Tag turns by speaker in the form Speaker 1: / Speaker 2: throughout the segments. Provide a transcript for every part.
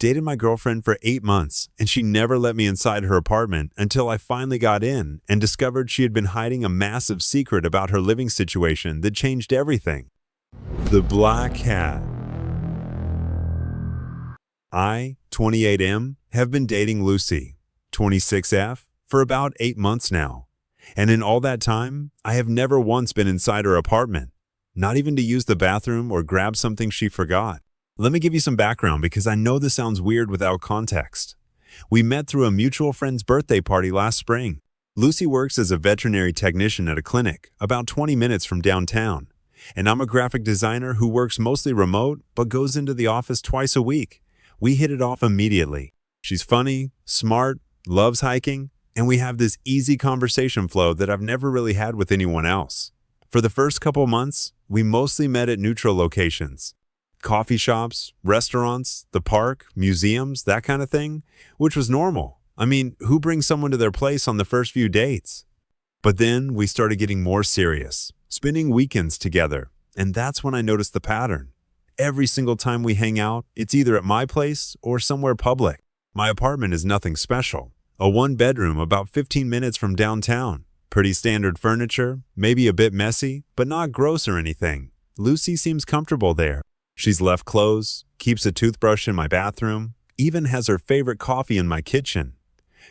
Speaker 1: Dated my girlfriend for 8 months, and she never let me inside her apartment until I finally got in and discovered she had been hiding a massive secret about her living situation that changed everything. The Black Cat. I, 28M, have been dating Lucy, 26F, for about 8 months now. And in all that time, I have never once been inside her apartment, not even to use the bathroom or grab something she forgot. Let me give you some background because I know this sounds weird without context. We met through a mutual friend's birthday party last spring. Lucy works as a veterinary technician at a clinic about 20 minutes from downtown, and I'm a graphic designer who works mostly remote but goes into the office twice a week. We hit it off immediately. She's funny, smart, loves hiking, and we have this easy conversation flow that I've never really had with anyone else. For the first couple months, we mostly met at neutral locations. Coffee shops, restaurants, the park, museums, that kind of thing, which was normal. I mean, who brings someone to their place on the first few dates? But then we started getting more serious, spending weekends together, and that's when I noticed the pattern. Every single time we hang out, it's either at my place or somewhere public. My apartment is nothing special. A one-bedroom about 15 minutes from downtown. Pretty standard furniture, maybe a bit messy, but not gross or anything. Lucy seems comfortable there. She's left clothes, keeps a toothbrush in my bathroom, even has her favorite coffee in my kitchen.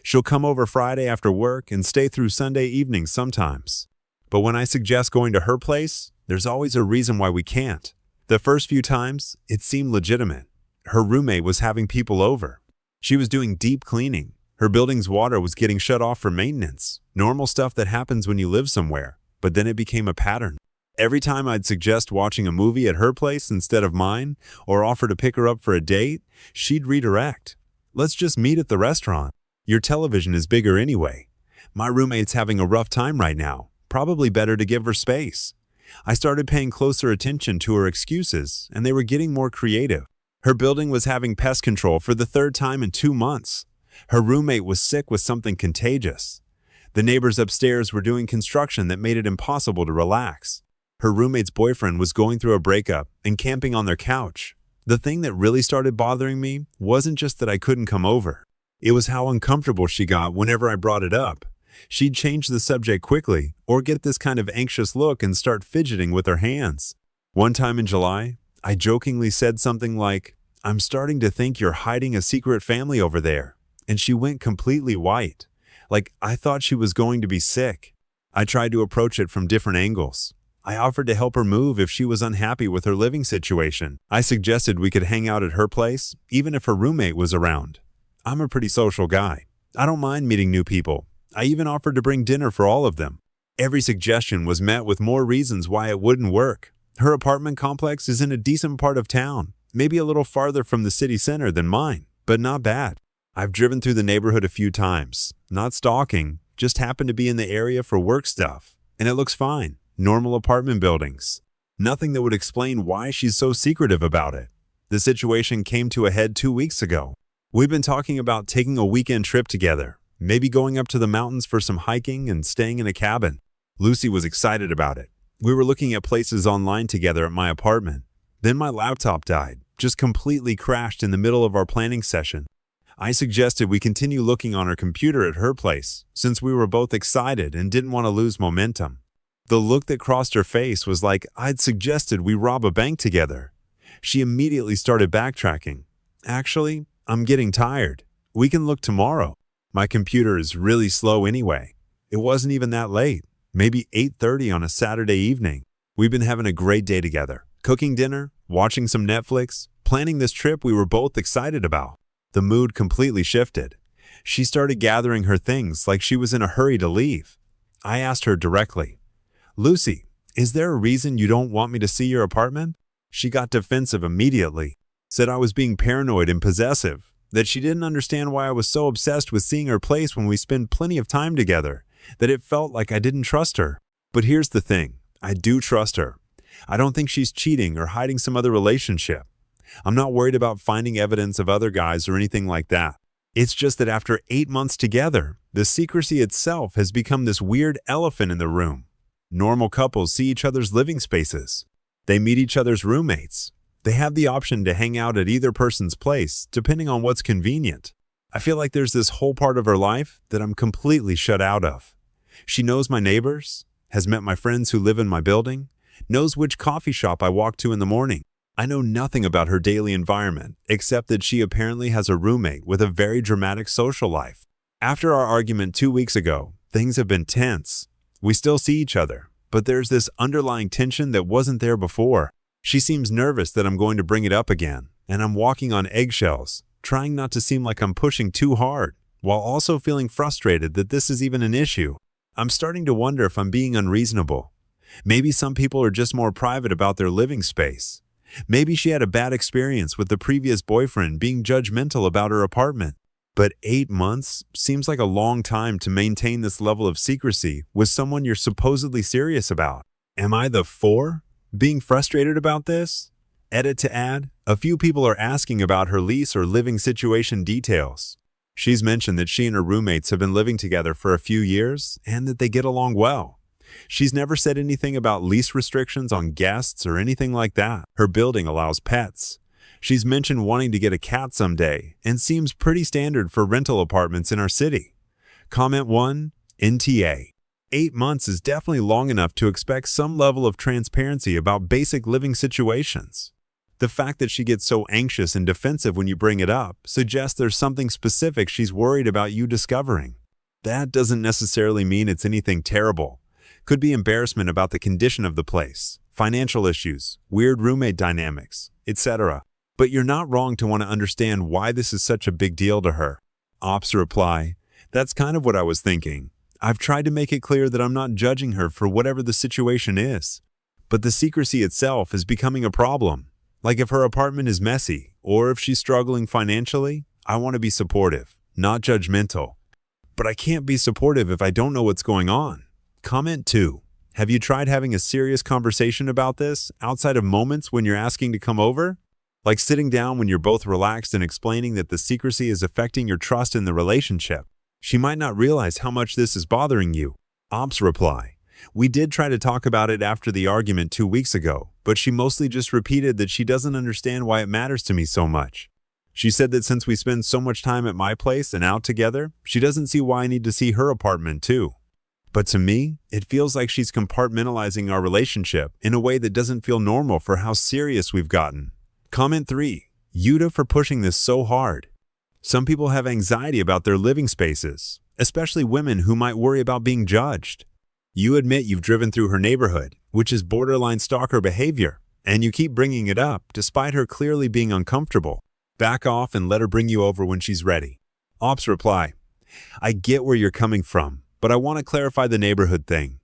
Speaker 1: She'll come over Friday after work and stay through Sunday evenings sometimes. But when I suggest going to her place, there's always a reason why we can't. The first few times, it seemed legitimate. Her roommate was having people over. She was doing deep cleaning. Her building's water was getting shut off for maintenance. Normal stuff that happens when you live somewhere. But then it became a pattern. Every time I'd suggest watching a movie at her place instead of mine, or offer to pick her up for a date, she'd redirect. Let's just meet at the restaurant. Your television is bigger anyway. My roommate's having a rough time right now. Probably better to give her space. I started paying closer attention to her excuses, and they were getting more creative. Her building was having pest control for the 3rd time in 2 months. Her roommate was sick with something contagious. The neighbors upstairs were doing construction that made it impossible to relax. Her roommate's boyfriend was going through a breakup and camping on their couch. The thing that really started bothering me wasn't just that I couldn't come over. It was how uncomfortable she got whenever I brought it up. She'd change the subject quickly or get this kind of anxious look and start fidgeting with her hands. One time in July, I jokingly said something like, "I'm starting to think you're hiding a secret family over there." And she went completely white. Like I thought she was going to be sick. I tried to approach it from different angles. I offered to help her move if she was unhappy with her living situation. I suggested we could hang out at her place, even if her roommate was around. I'm a pretty social guy. I don't mind meeting new people. I even offered to bring dinner for all of them. Every suggestion was met with more reasons why it wouldn't work. Her apartment complex is in a decent part of town, maybe a little farther from the city center than mine, but not bad. I've driven through the neighborhood a few times, not stalking, just happened to be in the area for work stuff, and it looks fine. Normal apartment buildings. Nothing that would explain why she's so secretive about it. The situation came to a head 2 weeks ago. We've been talking about taking a weekend trip together, maybe going up to the mountains for some hiking and staying in a cabin. Lucy was excited about it. We were looking at places online together at my apartment. Then my laptop died, just completely crashed in the middle of our planning session. I suggested we continue looking on her computer at her place, since we were both excited and didn't want to lose momentum. The look that crossed her face was like I'd suggested we rob a bank together. She immediately started backtracking. "Actually, I'm getting tired. We can look tomorrow. My computer is really slow anyway." It wasn't even that late, maybe 8:30 on a Saturday evening. We've been having a great day together, cooking dinner, watching some Netflix, planning this trip we were both excited about. The mood completely shifted. She started gathering her things like she was in a hurry to leave. I asked her directly, "Lucy, is there a reason you don't want me to see your apartment?" She got defensive immediately, said I was being paranoid and possessive, that she didn't understand why I was so obsessed with seeing her place when we spend plenty of time together, that it felt like I didn't trust her. But here's the thing, I do trust her. I don't think she's cheating or hiding some other relationship. I'm not worried about finding evidence of other guys or anything like that. It's just that after 8 months together, the secrecy itself has become this weird elephant in the room. Normal couples see each other's living spaces. They meet each other's roommates. They have the option to hang out at either person's place, depending on what's convenient. I feel like there's this whole part of her life that I'm completely shut out of. She knows my neighbors, has met my friends who live in my building, knows which coffee shop I walk to in the morning. I know nothing about her daily environment, except that she apparently has a roommate with a very dramatic social life. After our argument 2 weeks ago, things have been tense. We still see each other, but there's this underlying tension that wasn't there before. She seems nervous that I'm going to bring it up again, and I'm walking on eggshells, trying not to seem like I'm pushing too hard, while also feeling frustrated that this is even an issue. I'm starting to wonder if I'm being unreasonable. Maybe some people are just more private about their living space. Maybe she had a bad experience with the previous boyfriend being judgmental about her apartment. But 8 months seems like a long time to maintain this level of secrecy with someone you're supposedly serious about. Am I the 4? Being frustrated about this? Edit to add, a few people are asking about her lease or living situation details. She's mentioned that she and her roommates have been living together for a few years and that they get along well. She's never said anything about lease restrictions on guests or anything like that. Her building allows pets. She's mentioned wanting to get a cat someday and seems pretty standard for rental apartments in our city. Comment 1, NTA. 8 months is definitely long enough to expect some level of transparency about basic living situations. The fact that she gets so anxious and defensive when you bring it up suggests there's something specific she's worried about you discovering. That doesn't necessarily mean it's anything terrible. Could be embarrassment about the condition of the place, financial issues, weird roommate dynamics, etc. But you're not wrong to want to understand why this is such a big deal to her. Ops reply, that's kind of what I was thinking. I've tried to make it clear that I'm not judging her for whatever the situation is. But the secrecy itself is becoming a problem. Like if her apartment is messy, or if she's struggling financially, I want to be supportive, not judgmental. But I can't be supportive if I don't know what's going on. Comment 2. Have you tried having a serious conversation about this outside of moments when you're asking to come over? Like sitting down when you're both relaxed and explaining that the secrecy is affecting your trust in the relationship. She might not realize how much this is bothering you. Ops reply, we did try to talk about it after the argument 2 weeks ago, but she mostly just repeated that she doesn't understand why it matters to me so much. She said that since we spend so much time at my place and out together, she doesn't see why I need to see her apartment too. But to me, it feels like she's compartmentalizing our relationship in a way that doesn't feel normal for how serious we've gotten. Comment 3. Yuta for pushing this so hard. Some people have anxiety about their living spaces, especially women who might worry about being judged. You admit you've driven through her neighborhood, which is borderline stalker behavior, and you keep bringing it up despite her clearly being uncomfortable. Back off and let her bring you over when she's ready. Ops reply, I get where you're coming from, but I want to clarify the neighborhood thing.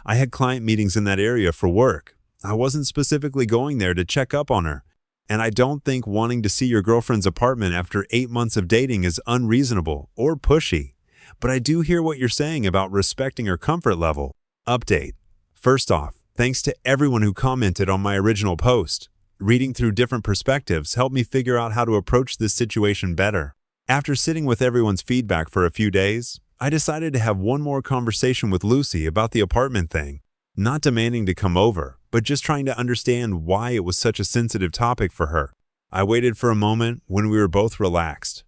Speaker 1: I had client meetings in that area for work. I wasn't specifically going there to check up on her, and I don't think wanting to see your girlfriend's apartment after 8 months of dating is unreasonable or pushy. But I do hear what you're saying about respecting her comfort level. Update. First off, thanks to everyone who commented on my original post. Reading through different perspectives helped me figure out how to approach this situation better. After sitting with everyone's feedback for a few days, I decided to have one more conversation with Lucy about the apartment thing. Not demanding to come over, but just trying to understand why it was such a sensitive topic for her. I waited for a moment when we were both relaxed.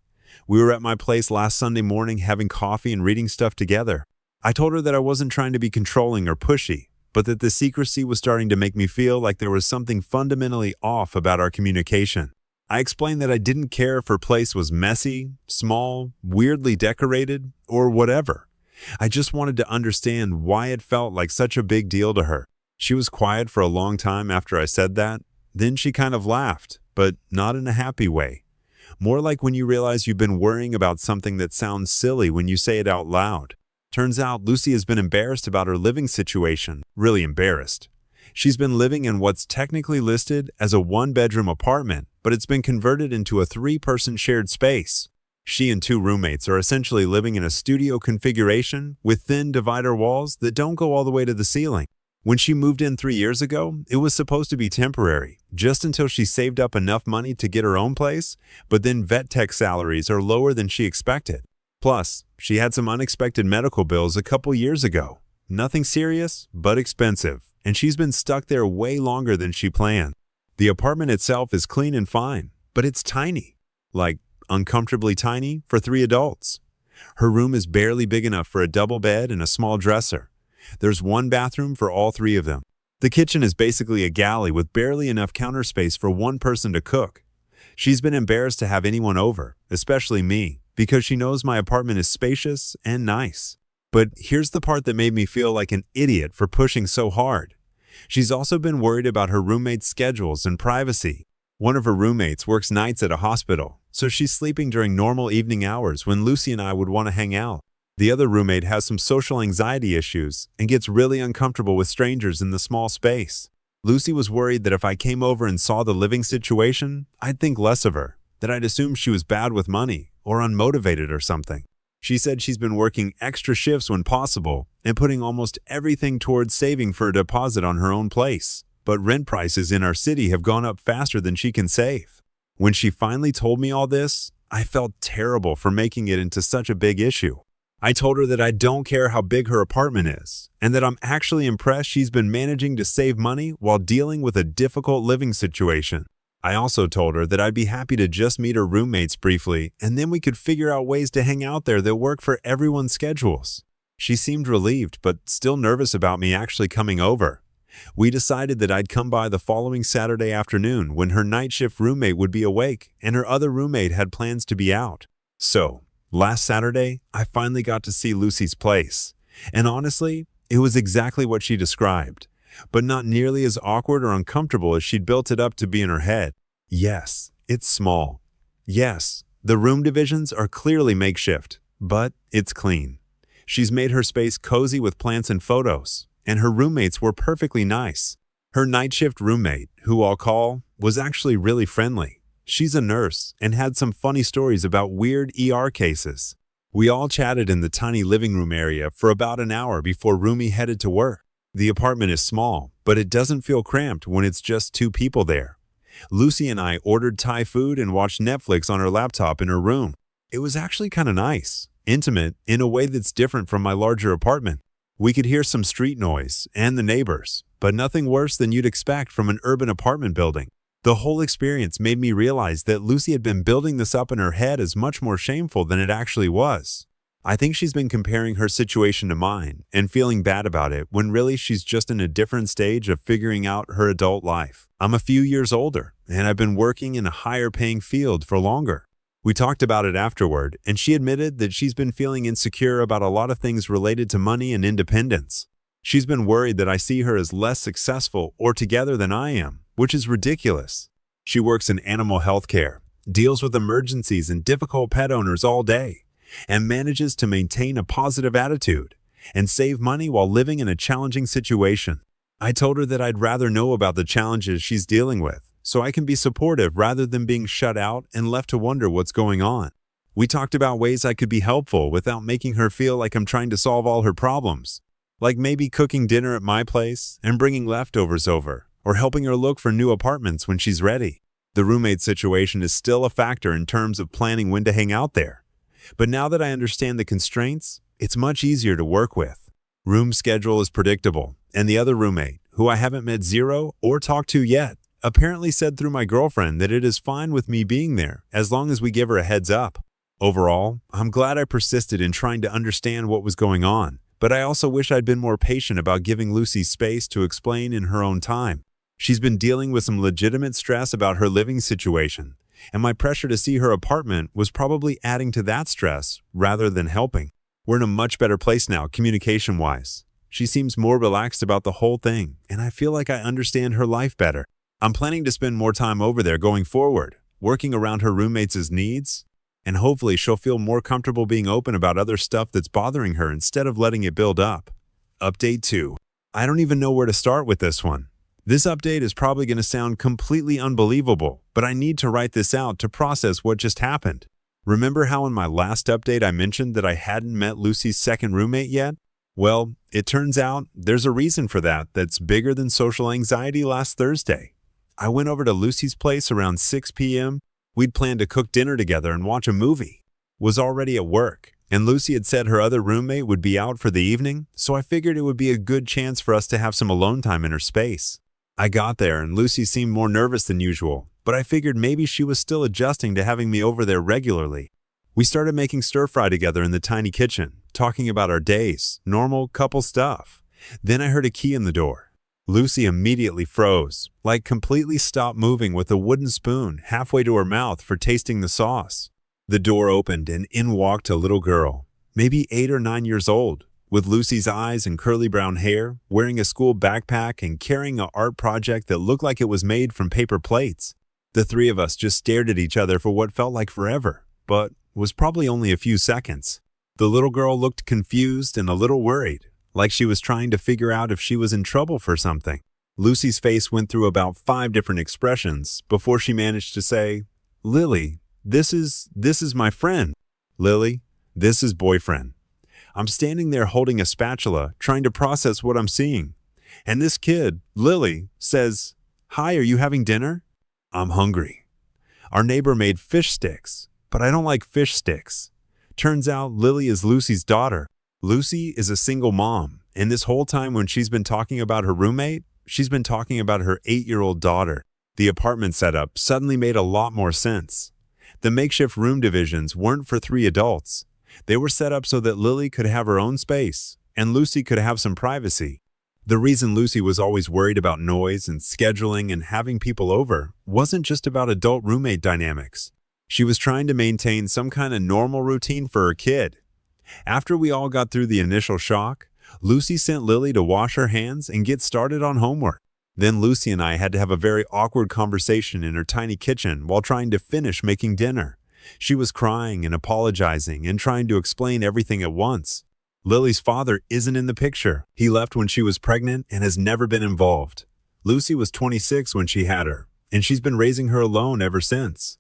Speaker 1: We were at my place last Sunday morning having coffee and reading stuff together. I told her that I wasn't trying to be controlling or pushy, but that the secrecy was starting to make me feel like there was something fundamentally off about our communication. I explained that I didn't care if her place was messy, small, weirdly decorated, or whatever. I just wanted to understand why it felt like such a big deal to her. She was quiet for a long time after I said that. Then she kind of laughed, but not in a happy way. More like when you realize you've been worrying about something that sounds silly when you say it out loud. Turns out Lucy has been embarrassed about her living situation, really embarrassed. She's been living in what's technically listed as a 1-bedroom apartment, but it's been converted into a 3-person shared space. She and 2 roommates are essentially living in a studio configuration with thin divider walls that don't go all the way to the ceiling. When she moved in 3 years ago, it was supposed to be temporary, just until she saved up enough money to get her own place, but then vet tech salaries are lower than she expected. Plus, she had some unexpected medical bills a couple years ago. Nothing serious, but expensive, and she's been stuck there way longer than she planned. The apartment itself is clean and fine, but it's tiny. Like, uncomfortably tiny for 3 adults. Her room is barely big enough for a double bed and a small dresser. There's one bathroom for all 3 of them. The kitchen is basically a galley with barely enough counter space for one person to cook. She's been embarrassed to have anyone over, especially me, because she knows my apartment is spacious and nice. But here's the part that made me feel like an idiot for pushing so hard. She's also been worried about her roommates' schedules and privacy. One of her roommates works nights at a hospital, so she's sleeping during normal evening hours when Lucy and I would want to hang out. The other roommate has some social anxiety issues and gets really uncomfortable with strangers in the small space. Lucy was worried that if I came over and saw the living situation, I'd think less of her, that I'd assume she was bad with money or unmotivated or something. She said she's been working extra shifts when possible and putting almost everything towards saving for a deposit on her own place. But rent prices in our city have gone up faster than she can save. When she finally told me all this, I felt terrible for making it into such a big issue. I told her that I don't care how big her apartment is, and that I'm actually impressed she's been managing to save money while dealing with a difficult living situation. I also told her that I'd be happy to just meet her roommates briefly, and then we could figure out ways to hang out there that work for everyone's schedules. She seemed relieved, but still nervous about me actually coming over. We decided that I'd come by the following Saturday afternoon when her night shift roommate would be awake and her other roommate had plans to be out. So, last Saturday, I finally got to see Lucy's place. And honestly, it was exactly what she described, but not nearly as awkward or uncomfortable as she'd built it up to be in her head. Yes, it's small. Yes, the room divisions are clearly makeshift, but it's clean. She's made her space cozy with plants and photos, and her roommates were perfectly nice. Her night shift roommate, who I'll call, was actually really friendly. She's a nurse and had some funny stories about weird ER cases. We all chatted in the tiny living room area for about an hour before Rumi headed to work. The apartment is small, but it doesn't feel cramped when it's just 2 people there. Lucy and I ordered Thai food and watched Netflix on her laptop in her room. It was actually kind of nice, intimate, in a way that's different from my larger apartment. We could hear some street noise and the neighbors, but nothing worse than you'd expect from an urban apartment building. The whole experience made me realize that Lucy had been building this up in her head as much more shameful than it actually was. I think she's been comparing her situation to mine and feeling bad about it when really she's just in a different stage of figuring out her adult life. I'm a few years older, and I've been working in a higher paying field for longer. We talked about it afterward, and she admitted that she's been feeling insecure about a lot of things related to money and independence. She's been worried that I see her as less successful or together than I am, which is ridiculous. She works in animal health care, deals with emergencies and difficult pet owners all day, and manages to maintain a positive attitude and save money while living in a challenging situation. I told her that I'd rather know about the challenges she's dealing with, so I can be supportive rather than being shut out and left to wonder what's going on. We talked about ways I could be helpful without making her feel like I'm trying to solve all her problems, like maybe cooking dinner at my place and bringing leftovers over, or helping her look for new apartments when she's ready. The roommate situation is still a factor in terms of planning when to hang out there. But now that I understand the constraints, it's much easier to work with. Room schedule is predictable, and the other roommate, who I haven't met zero or talked to yet, apparently said through my girlfriend that it is fine with me being there as long as we give her a heads up. Overall, I'm glad I persisted in trying to understand what was going on, but I also wish I'd been more patient about giving Lucy space to explain in her own time. She's been dealing with some legitimate stress about her living situation, and my pressure to see her apartment was probably adding to that stress rather than helping. We're in a much better place now, communication-wise. She seems more relaxed about the whole thing, and I feel like I understand her life better. I'm planning to spend more time over there going forward, working around her roommates' needs, and hopefully she'll feel more comfortable being open about other stuff that's bothering her instead of letting it build up. Update 2. I don't even know where to start with this one. This update is probably going to sound completely unbelievable, but I need to write this out to process what just happened. Remember how in my last update I mentioned that I hadn't met Lucy's second roommate yet? Well, it turns out there's a reason for that that's bigger than social anxiety last Thursday. I went over to Lucy's place around 6 p.m. We'd planned to cook dinner together and watch a movie. Was already at work, and Lucy had said her other roommate would be out for the evening, so I figured it would be a good chance for us to have some alone time in her space. I got there and Lucy seemed more nervous than usual, but I figured maybe she was still adjusting to having me over there regularly. We started making stir-fry together in the tiny kitchen, talking about our days, normal couple stuff. Then I heard a key in the door. Lucy immediately froze, like completely stopped moving with a wooden spoon halfway to her mouth for tasting the sauce. The door opened and in walked a little girl, maybe 8 or 9 years old, with Lucy's eyes and curly brown hair, wearing a school backpack and carrying an art project that looked like it was made from paper plates. The three of us just stared at each other for what felt like forever, but was probably only a few seconds. The little girl looked confused and a little worried, like she was trying to figure out if she was in trouble for something. Lucy's face went through about 5 different expressions before she managed to say, "Lily, this is my friend. Lily, this is boyfriend." I'm standing there holding a spatula, trying to process what I'm seeing. And this kid, Lily, says, "Hi, are you having dinner?" I'm hungry. Our neighbor made fish sticks, but I don't like fish sticks. Turns out Lily is Lucy's daughter. Lucy is a single mom, and this whole time when she's been talking about her roommate, she's been talking about her 8-year-old daughter. The apartment setup suddenly made a lot more sense. The makeshift room divisions weren't for 3 adults. They were set up so that Lily could have her own space, and Lucy could have some privacy. The reason Lucy was always worried about noise and scheduling and having people over wasn't just about adult roommate dynamics. She was trying to maintain some kind of normal routine for her kid. After we all got through the initial shock, Lucy sent Lily to wash her hands and get started on homework. Then Lucy and I had to have a very awkward conversation in her tiny kitchen while trying to finish making dinner. She was crying and apologizing and trying to explain everything at once. Lily's father isn't in the picture. He left when she was pregnant and has never been involved. Lucy was 26 when she had her, and she's been raising her alone ever since.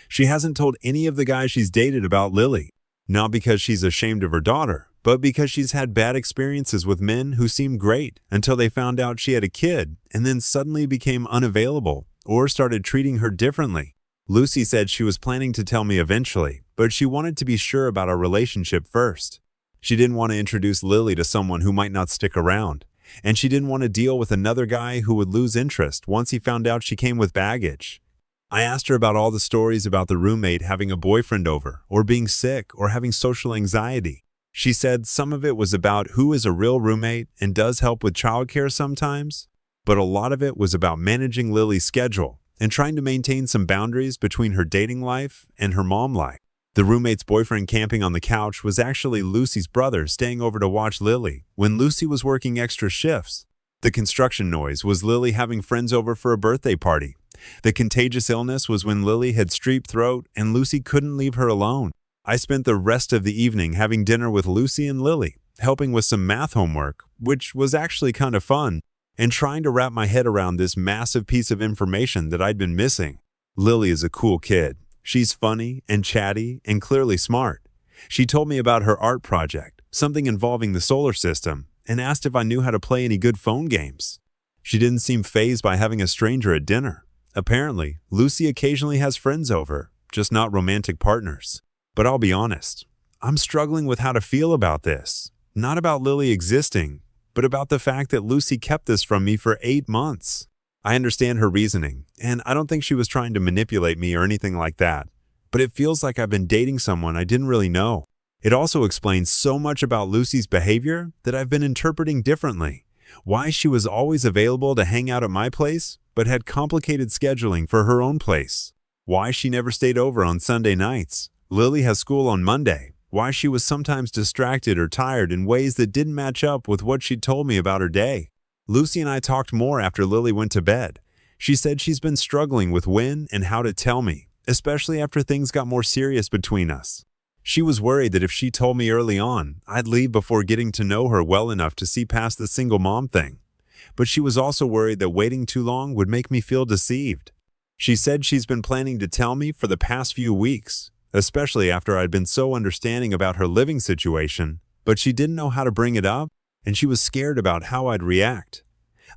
Speaker 1: She hasn't told any of the guys she's dated about Lily, not because she's ashamed of her daughter, but because she's had bad experiences with men who seemed great until they found out she had a kid and then suddenly became unavailable or started treating her differently. Lucy said she was planning to tell me eventually, but she wanted to be sure about our relationship first. She didn't want to introduce Lily to someone who might not stick around, and she didn't want to deal with another guy who would lose interest once he found out she came with baggage. I asked her about all the stories about the roommate having a boyfriend over, or being sick, or having social anxiety. She said some of it was about who is a real roommate and does help with childcare sometimes, but a lot of it was about managing Lily's schedule and trying to maintain some boundaries between her dating life and her mom life. The roommate's boyfriend camping on the couch was actually Lucy's brother staying over to watch Lily when Lucy was working extra shifts. The construction noise was Lily having friends over for a birthday party. The contagious illness was when Lily had strep throat and Lucy couldn't leave her alone. I spent the rest of the evening having dinner with Lucy and Lily, helping with some math homework, which was actually kind of fun, and trying to wrap my head around this massive piece of information that I'd been missing. Lily is a cool kid. She's funny and chatty and clearly smart. She told me about her art project, something involving the solar system, and asked if I knew how to play any good phone games. She didn't seem fazed by having a stranger at dinner. Apparently, Lucy occasionally has friends over, just not romantic partners. But I'll be honest, I'm struggling with how to feel about this. Not about Lily existing, but about the fact that Lucy kept this from me for 8 months. I understand her reasoning, and I don't think she was trying to manipulate me or anything like that. But it feels like I've been dating someone I didn't really know. It also explains so much about Lucy's behavior that I've been interpreting differently. Why she was always available to hang out at my place, but had complicated scheduling for her own place. Why she never stayed over on Sunday nights. Lily has school on Monday. Why she was sometimes distracted or tired in ways that didn't match up with what she'd told me about her day. Lucy and I talked more after Lily went to bed. She said she's been struggling with when and how to tell me, especially after things got more serious between us. She was worried that if she told me early on, I'd leave before getting to know her well enough to see past the single mom thing. But she was also worried that waiting too long would make me feel deceived. She said she's been planning to tell me for the past few weeks, especially after I'd been so understanding about her living situation, but she didn't know how to bring it up, and she was scared about how I'd react.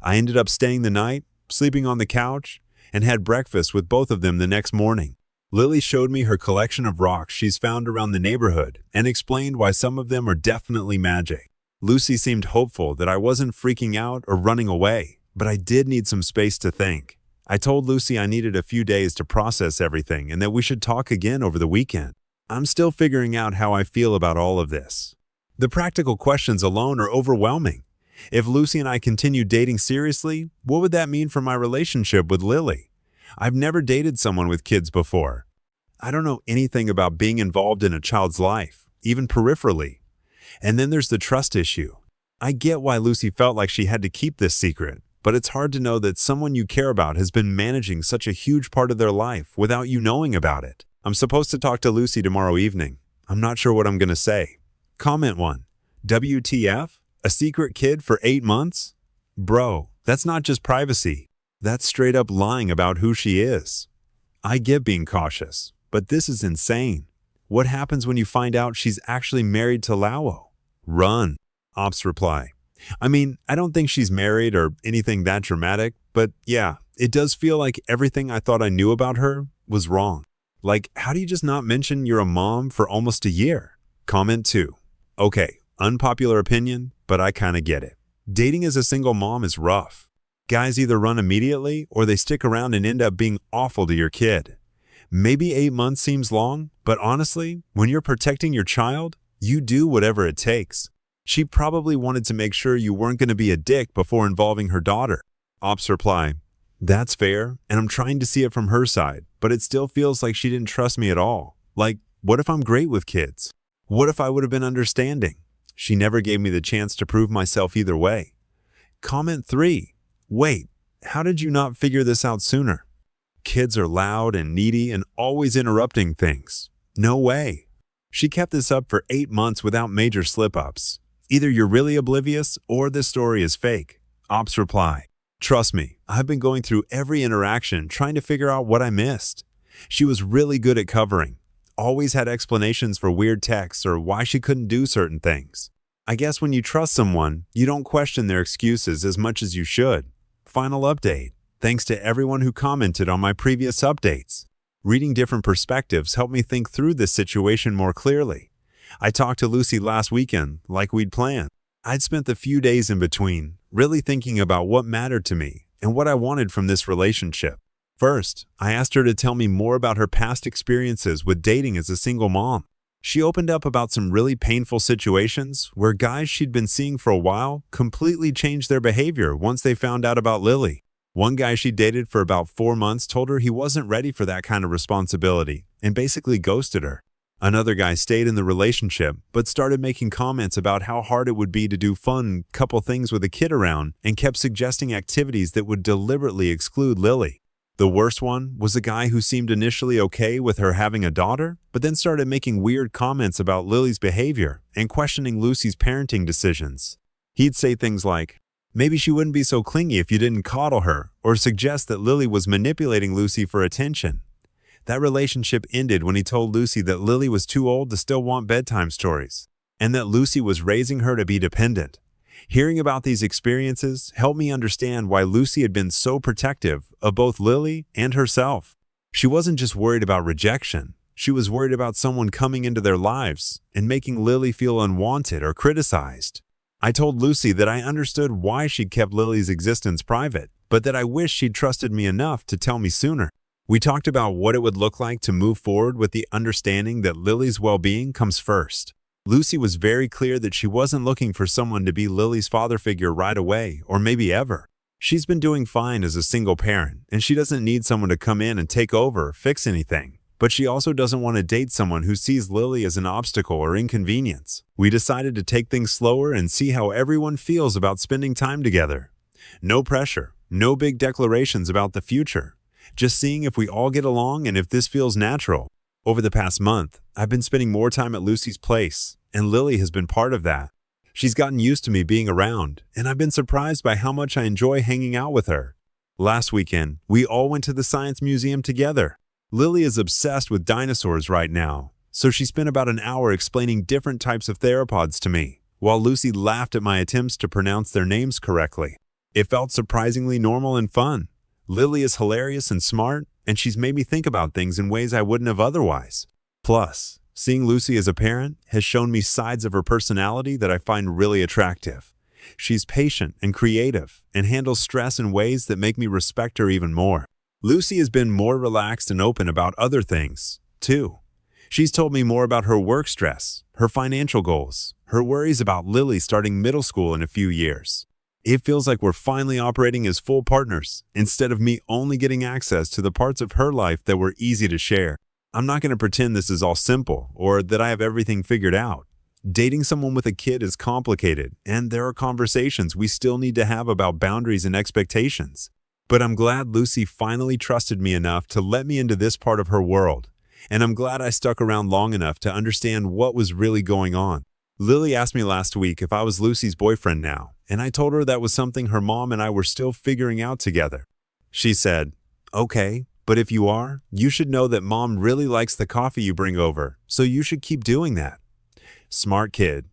Speaker 1: I ended up staying the night, sleeping on the couch, and had breakfast with both of them the next morning. Lily showed me her collection of rocks she's found around the neighborhood and explained why some of them are definitely magic. Lucy seemed hopeful that I wasn't freaking out or running away, but I did need some space to think. I told Lucy I needed a few days to process everything and that we should talk again over the weekend. I'm still figuring out how I feel about all of this. The practical questions alone are overwhelming. If Lucy and I continue dating seriously, what would that mean for my relationship with Lily? I've never dated someone with kids before. I don't know anything about being involved in a child's life, even peripherally. And then there's the trust issue. I get why Lucy felt like she had to keep this secret, but it's hard to know that someone you care about has been managing such a huge part of their life without you knowing about it. I'm supposed to talk to Lucy tomorrow evening. I'm not sure what I'm going to say. Comment 1. WTF? A secret kid for 8 months? Bro, that's not just privacy. That's straight up lying about who she is. I get being cautious, but this is insane. What happens when you find out she's actually married to Lao? Run. Ops reply. I mean, I don't think she's married or anything that dramatic, but yeah, it does feel like everything I thought I knew about her was wrong. Like, how do you just not mention you're a mom for almost a year? Comment 2. Okay, unpopular opinion, but I kind of get it. Dating as a single mom is rough. Guys either run immediately or they stick around and end up being awful to your kid. Maybe 8 months seems long, but honestly, when you're protecting your child, you do whatever it takes. She probably wanted to make sure you weren't going to be a dick before involving her daughter. Ops reply. That's fair, and I'm trying to see it from her side, but it still feels like she didn't trust me at all. Like, what if I'm great with kids? What if I would have been understanding? She never gave me the chance to prove myself either way. Comment 3. Wait, how did you not figure this out sooner? Kids are loud and needy and always interrupting things. No way. She kept this up for 8 months without major slip-ups. Either you're really oblivious or this story is fake. Ops reply. Trust me, I've been going through every interaction trying to figure out what I missed. She was really good at covering. Always had explanations for weird texts or why she couldn't do certain things. I guess when you trust someone, you don't question their excuses as much as you should. Final update. Thanks to everyone who commented on my previous updates. Reading different perspectives helped me think through this situation more clearly. I talked to Lucy last weekend, like we'd planned. I'd spent the few days in between, really thinking about what mattered to me and what I wanted from this relationship. First, I asked her to tell me more about her past experiences with dating as a single mom. She opened up about some really painful situations where guys she'd been seeing for a while completely changed their behavior once they found out about Lily. One guy she dated for about 4 months told her he wasn't ready for that kind of responsibility and basically ghosted her. Another guy stayed in the relationship but started making comments about how hard it would be to do fun couple things with a kid around and kept suggesting activities that would deliberately exclude Lily. The worst one was a guy who seemed initially okay with her having a daughter, but then started making weird comments about Lily's behavior and questioning Lucy's parenting decisions. He'd say things like, maybe she wouldn't be so clingy if you didn't coddle her, or suggest that Lily was manipulating Lucy for attention. That relationship ended when he told Lucy that Lily was too old to still want bedtime stories, and that Lucy was raising her to be dependent. Hearing about these experiences helped me understand why Lucy had been so protective of both Lily and herself. She wasn't just worried about rejection. She was worried about someone coming into their lives and making Lily feel unwanted or criticized. I told Lucy that I understood why she'd kept Lily's existence private, but that I wished she'd trusted me enough to tell me sooner. We talked about what it would look like to move forward with the understanding that Lily's well-being comes first. Lucy was very clear that she wasn't looking for someone to be Lily's father figure right away, or maybe ever. She's been doing fine as a single parent, and she doesn't need someone to come in and take over or fix anything. But she also doesn't want to date someone who sees Lily as an obstacle or inconvenience. We decided to take things slower and see how everyone feels about spending time together. No pressure, no big declarations about the future. Just seeing if we all get along and if this feels natural. Over the past month, I've been spending more time at Lucy's place, and Lily has been part of that. She's gotten used to me being around, and I've been surprised by how much I enjoy hanging out with her. Last weekend, we all went to the Science Museum together. Lily is obsessed with dinosaurs right now, so she spent about an hour explaining different types of theropods to me, while Lucy laughed at my attempts to pronounce their names correctly. It felt surprisingly normal and fun. Lily is hilarious and smart, and she's made me think about things in ways I wouldn't have otherwise. Plus, seeing Lucy as a parent has shown me sides of her personality that I find really attractive. She's patient and creative and handles stress in ways that make me respect her even more. Lucy has been more relaxed and open about other things, too. She's told me more about her work stress, her financial goals, her worries about Lily starting middle school in a few years. It feels like we're finally operating as full partners, instead of me only getting access to the parts of her life that were easy to share. I'm not going to pretend this is all simple or that I have everything figured out. Dating someone with a kid is complicated, and there are conversations we still need to have about boundaries and expectations. But I'm glad Lucy finally trusted me enough to let me into this part of her world, and I'm glad I stuck around long enough to understand what was really going on. Lily asked me last week if I was Lucy's boyfriend now, and I told her that was something her mom and I were still figuring out together. She said, "Okay, but if you are, you should know that Mom really likes the coffee you bring over, so you should keep doing that." Smart kid.